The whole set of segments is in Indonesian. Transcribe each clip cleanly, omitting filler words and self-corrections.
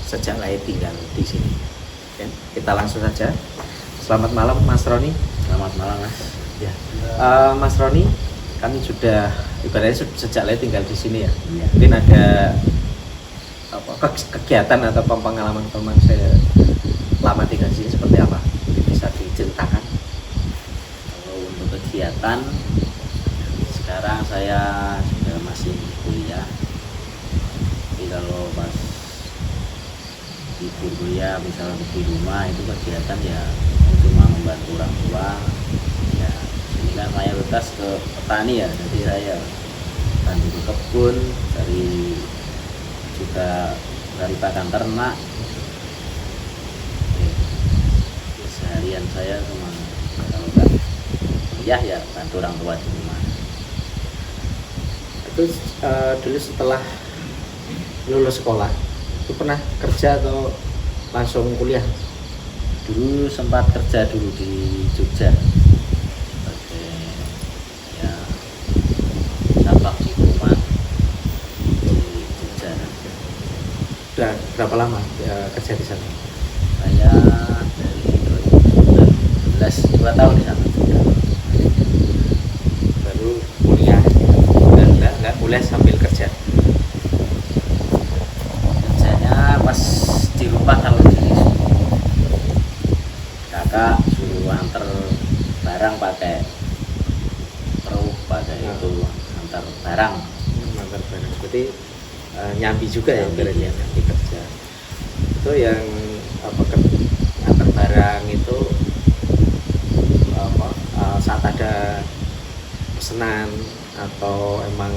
sejak lahir tinggal di sini. Oke, kita langsung saja. Selamat malam Mas Roni. Selamat malam Mas. Ya, Mas Roni, kami sudah ibaratnya sejak lahir tinggal di sini ya. Mungkin ada kegiatan atau pengalaman saya lama tinggal di sini seperti apa? Bisa diceritakan? Kalau untuk kegiatan, sekarang saya sudah masih kuliah. Jadi kalau pas libur kuliah, misalnya di rumah itu kegiatan ya cuma membantu orang tua. Ya, ini kan mayoritas ke petani ya, jadi saya tani di kebun, dari pakan ternak. Seharian saya cuma kalau kan kuliah ya bantu orang tua di rumah. Itu dulu setelah lulus sekolah itu pernah kerja atau langsung kuliah? Dulu sempat kerja dulu di Jogja sebagai ya cabang di rumah di Jogja. Udah berapa lama kerja di sana? Saya dari 2019 2 tahun di sana. Baru kuliah, nggak kuliah sambil kerja? Kerjanya pas di rumah, kalau di kakak suruh antar barang pakai truk, pakai itu antar barang. Antar barang, berarti nyambi juga ya, Nyambi, berarti iya. nyambi kerja. Itu yang antar barang itu saat ada pesanan atau emang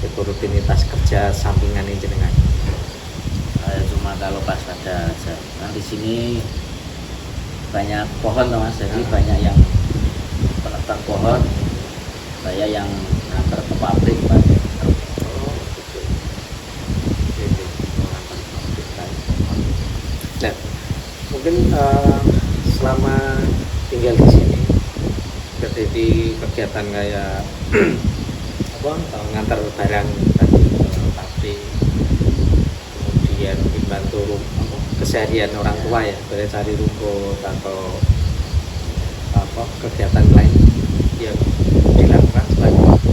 itu rutinitas kerja sampingan ini jenengan? Cuma kalau pas ada aja. Nah di sini banyak pohon Mas, jadi banyak yang penebang pohon. Saya yang antar ke pabrik pakai truk. Oh, gitu. Oke. Nah, mungkin selama tinggal di sini terjadi kegiatan kayak ngantar barang tadi ke pabrik, kemudian membantu keseharian orang tua ya, cari rumput atau kegiatan lain yang dilakukan selain waktu.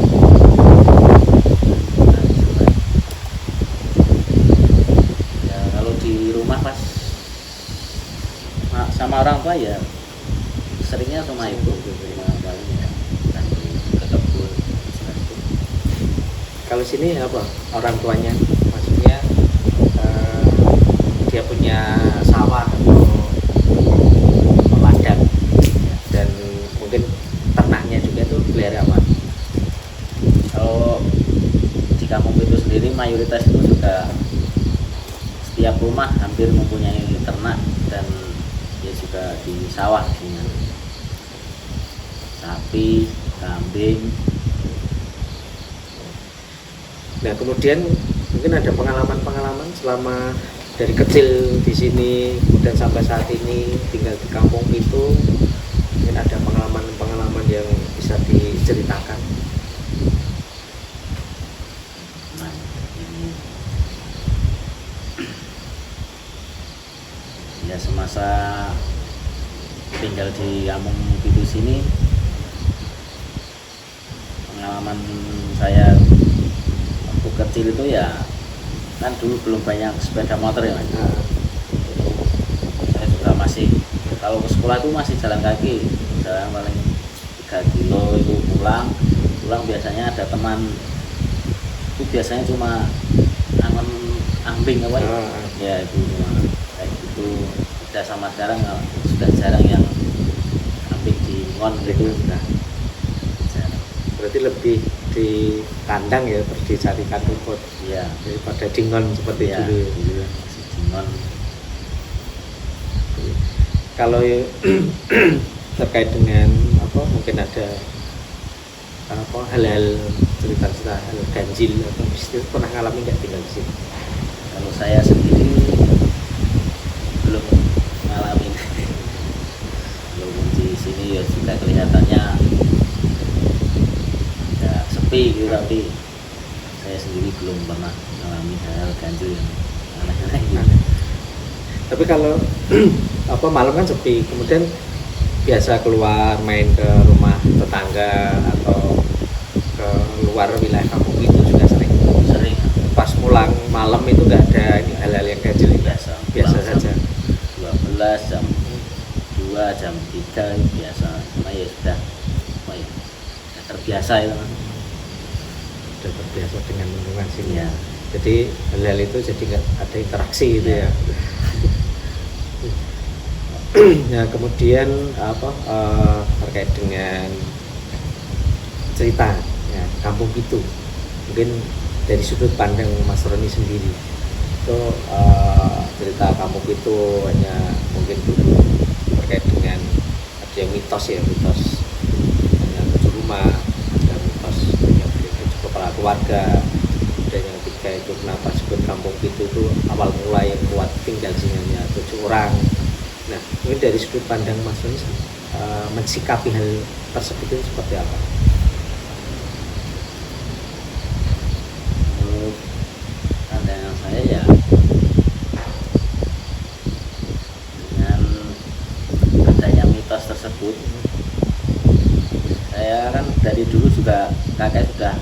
Ya kalau di rumah pas sama orang tua ya seringnya sama ibu, cuma paling ya ke kebun. Kalau sini apa orang tuanya, maksudnya dia punya sawah atau ladang dan mungkin ternaknya juga tuh pelihara apa? Kalau di kampung itu sendiri mayoritas itu juga setiap rumah hampir mempunyai ternak, dan ya juga di sawah dengan sapi, kambing. Nah kemudian mungkin ada pengalaman selama dari kecil di sini dan sampai saat ini tinggal di kampung itu, mungkin ada pengalaman yang bisa diceritakan. Nah, ini ya semasa tinggal di kampung itu sini, pengalaman saya waktu kecil itu ya kan dulu belum banyak sepeda motor ya Mas. Saya juga masih kalau ke sekolah itu masih jalan kaki, jalan paling 3 kilo itu pulang biasanya ada teman itu, biasanya cuma angon ambing apa ya itu cuma kayak gitu. Udah sama sekarang sudah jarang yang ambing di ngon gitu. Nah, jarang. Berarti lebih di kandang ya, terus dicarikan rumput Ya, daripada dingon seperti ya, dulu. dulu masih di ngon. Kalau terkait dengan mungkin ada hal-hal cerita-cerita hal ganjil atau mistis, pernah ngalami nggak tinggal di sini? Kalau saya sendiri belum ngalamin. Belum di sini ya juga kelihatannya ya sepi gitu, tapi saya sendiri belum pernah mengalami hal ganjil yang aneh-aneh gitu. Tapi kalau apa malam kan sepi, kemudian biasa keluar main ke rumah tetangga atau ke luar wilayah kampung itu juga sering. Sering Pas pulang malam itu nggak ada ini hal-hal yang ganjil itu. biasa Biasa pulang saja. jam 12 jam 2 jam 3 itu biasa, cuma ya sudah apa ya, sudah terbiasa itu kan. Sudah terbiasa dengan lingkungan sini. Ya. Jadi hal-hal itu jadi nggak ada interaksi gitu ya. Nah kemudian apa terkait dengan cerita ya, kampung itu mungkin dari sudut pandang Mas Roni sendiri itu cerita kampung itu hanya mungkin dulu terkait dengan ada yang mitos ya, mitos hanya 7 rumah, ada mitos yang 7 kepala keluarga, dan yang ketiga itu kenapa disebut kampung itu awal mula yang kuat tinggal sini hanya 7 orang. Nah mungkin dari sudut pandang Mas Roni mensikapi hal tersebut itu seperti apa? Menurut pandangan saya ya, dengan adanya mitos tersebut, saya kan dari dulu juga kakek sudah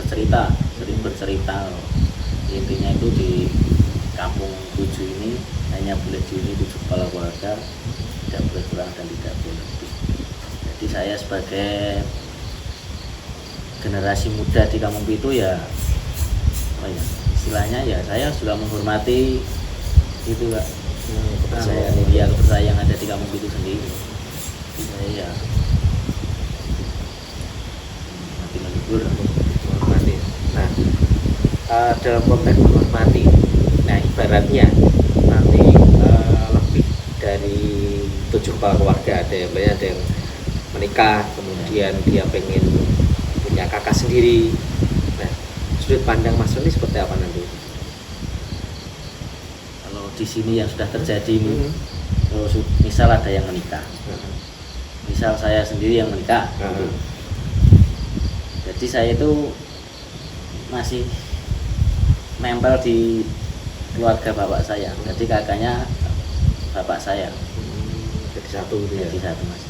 sering bercerita. Intinya itu di kampung 7 ini hanya boleh dihuni 7 kepala keluarga, tidak boleh kurang dan tidak boleh lebih. Jadi saya sebagai generasi muda di kampung itu ya, apa ya, istilahnya ya saya juga menghormati itu Kak. Kepercayaan Ya kepercayaan yang ada di kampung itu sendiri. Jadi saya ya mati melibur. menghormati. Nah, dalam konteks menghormati, nah ibaratnya nanti lebih dari 7 kepala keluarga, ada yang menikah, kemudian dia pengen punya kakak sendiri. Nah, sudut pandang Mas Roni seperti apa nanti? Kalau di sini yang sudah terjadi ini, kalau misal ada yang menikah, misal saya sendiri yang menikah, gitu. Jadi saya itu masih nempel di keluarga bapak saya, jadi kakaknya bapak saya, Jadi satu gitu ya. jadi satu Mas.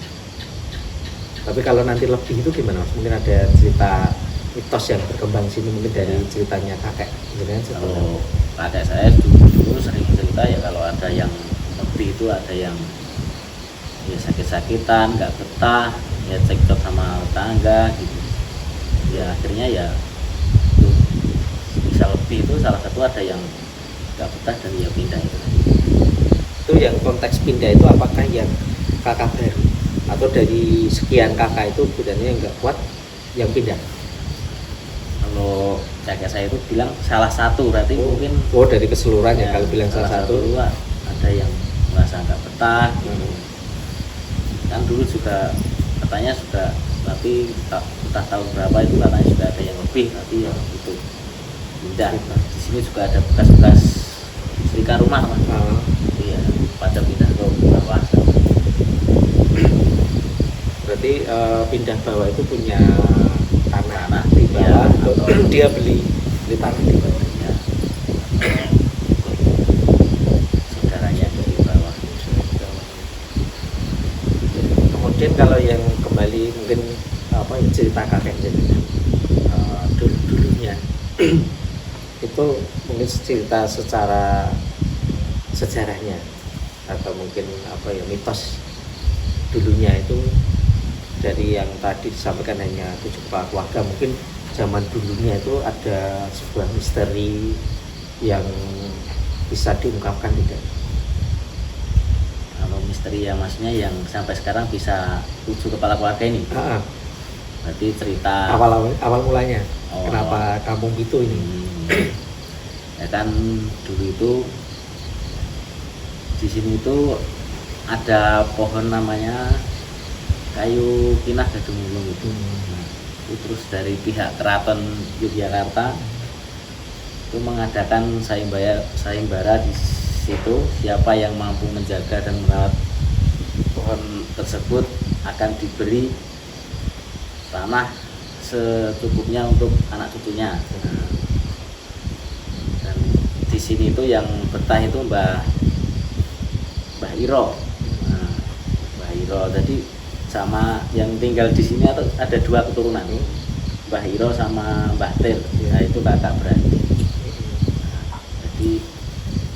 Tapi kalau nanti lebih itu gimana Mas? Mungkin ada cerita mitos yang berkembang sini mungkin dari ceritanya kakek. Kalau kakek saya dulu sering cerita ya, kalau ada yang lebih itu ada yang ya sakit-sakitan, nggak betah, ya cekcok sama tetangga gitu. Ya akhirnya ya itu bisa lebih, itu salah satu ada yang nggak betah dan ya pindah itu. Itu yang konteks pindah itu apakah yang kakak baru atau dari sekian kakak itu bedanya yang nggak kuat yang pindah? Kalau kakek saya itu bilang salah satu, berarti mungkin dari keseluruhan ya, kalau bilang salah satu ada yang merasa nggak betah gitu. Kan dulu juga katanya sudah, tapi entah tahun berapa itu katanya sudah ada yang lebih, tapi ya itu pindah. Di sini juga ada bekas-bekas setrika rumah Mas. Iya, pada pindah ke bawah. Berarti pindah bawah itu punya tanah Tanah, di bawah, iya, atau dia beli tanah di bawah. Ya, saudaranya dari bawah. Kemudian kalau yang kembali mungkin apa ya, cerita kakek jadi dulunya itu mungkin cerita secara sejarahnya atau mungkin apa ya, mitos dulunya itu dari yang tadi disampaikan hanya 7 kepala keluarga, mungkin zaman dulunya itu ada sebuah misteri yang bisa diungkapkan tidak? Kalau misteri ya maksudnya yang sampai sekarang bisa 7 kepala keluarga ini. Berarti cerita awal mulanya kenapa awal. kampung itu ini? Ya kan dulu itu di sini itu ada pohon namanya kayu kinah gadung ulung itu. Nah, itu terus dari pihak keraton Yogyakarta itu mengadakan sayembara di situ, siapa yang mampu menjaga dan merawat pohon tersebut akan diberi tanah secukupnya untuk anak cucunya. Dan di sini itu yang betah itu Mbah Mbah Iro. Nah, Mbah Iro. Jadi sama yang tinggal di sini ada dua keturunan. Mbah Iro sama Mbah Tir. Nah, itu kakak beradik. Jadi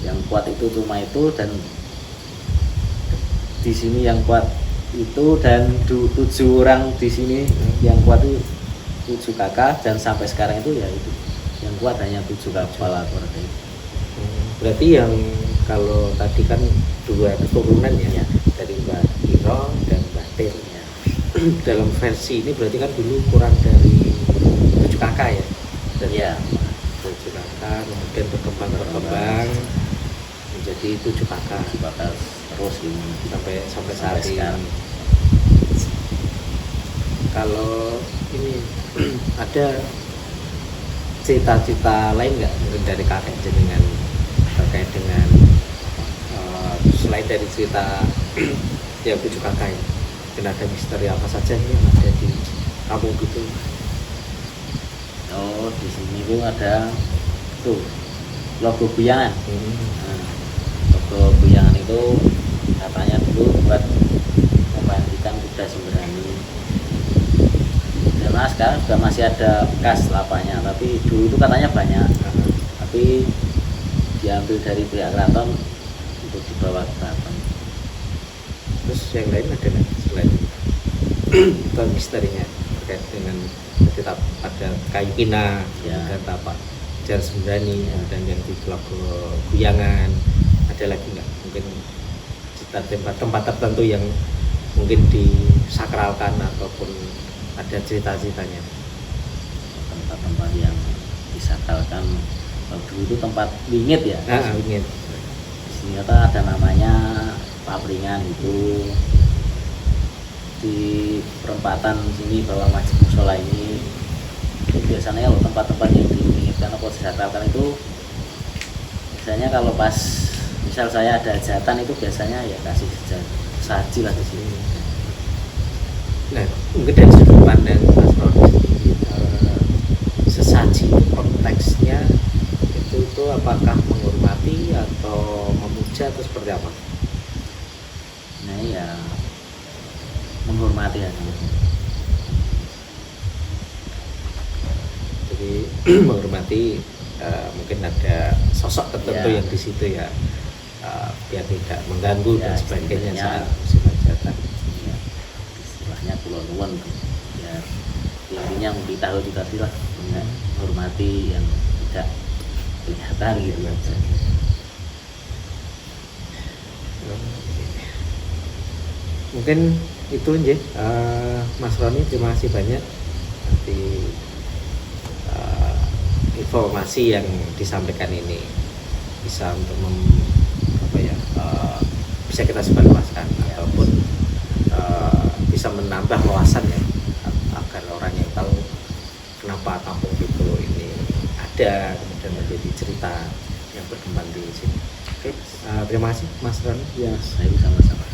yang kuat itu cuma itu, dan di sini yang kuat itu, dan 7 orang di sini yang kuat itu 7 kakak, dan sampai sekarang itu ya itu yang kuat hanya 7 kepala keluarga itu. Berarti yang kalau tadi kan 2 keturunan ya, dari Mbah Iro dan Mbah Tir ya. Dalam versi ini berarti kan dulu kurang dari 7 kakak ya, dan Ya, 7 kakak kemudian berkembang menjadi 7 kakak bakal terus ini sampai saat ini. sekarang. Kalau ini ada cita-cita lain nggak mungkin dari kakek jenengan terkait dengan selain dari cerita yang 7 kakak ini, mungkin ada misteri apa saja ini yang ada di kampung gitu? Oh, di sini tuh ada tuh logo Buyangan. Nah, logo Buyangan itu katanya dulu buat membandingkan kuda sembrani. Karena sekarang juga masih ada bekas lapanya, tapi dulu itu katanya banyak. Tapi diambil dari pihak keraton untuk dibawa ke keraton. Terus yang lain ada nggak selain itu misterinya terkait dengan tetap ada kayu pina Ya. dan tapak jar sembrani dan yang di logo Buyangan, ada lagi nggak mungkin tempat tertentu yang mungkin disakralkan ataupun ada cerita-ceritanya? Tempat-tempat yang disakralkan, kalau dulu itu tempat wingit ya. Ingin Di sini ada namanya Papringan, itu di perempatan sini bawah Masjid Musola ini. Itu biasanya kalau tempat-tempat yang diinginkan atau disakralkan itu biasanya kalau pas misal saya ada hajatan itu biasanya ya kasih saji lah di sini. Nah, mungkin dari sudut pandang Mas Roni sendiri, sesaji konteksnya itu apakah menghormati atau memuja atau seperti apa? Nah ya menghormati ya. Jadi menghormati, mungkin ada sosok tertentu Ya. yang di situ ya, biar tidak mengganggu Ya, dan sebagainya istilahnya. saat musim hajatan. Ya, istilahnya kulon nuwun ya, intinya memberitahu juga sih lah, menghormati yang tidak kelihatan gitu aja. Mungkin itu aja, Mas Roni, terima kasih banyak nanti informasi yang disampaikan ini bisa untuk bisa kita sebarluaskan ataupun bisa menambah wawasan ya, agar orang yang tahu kenapa kampung itu ini ada, kemudian menjadi cerita yang berkembang di sini. Oke, terima kasih Mas Roni. Ya, saya sama-sama.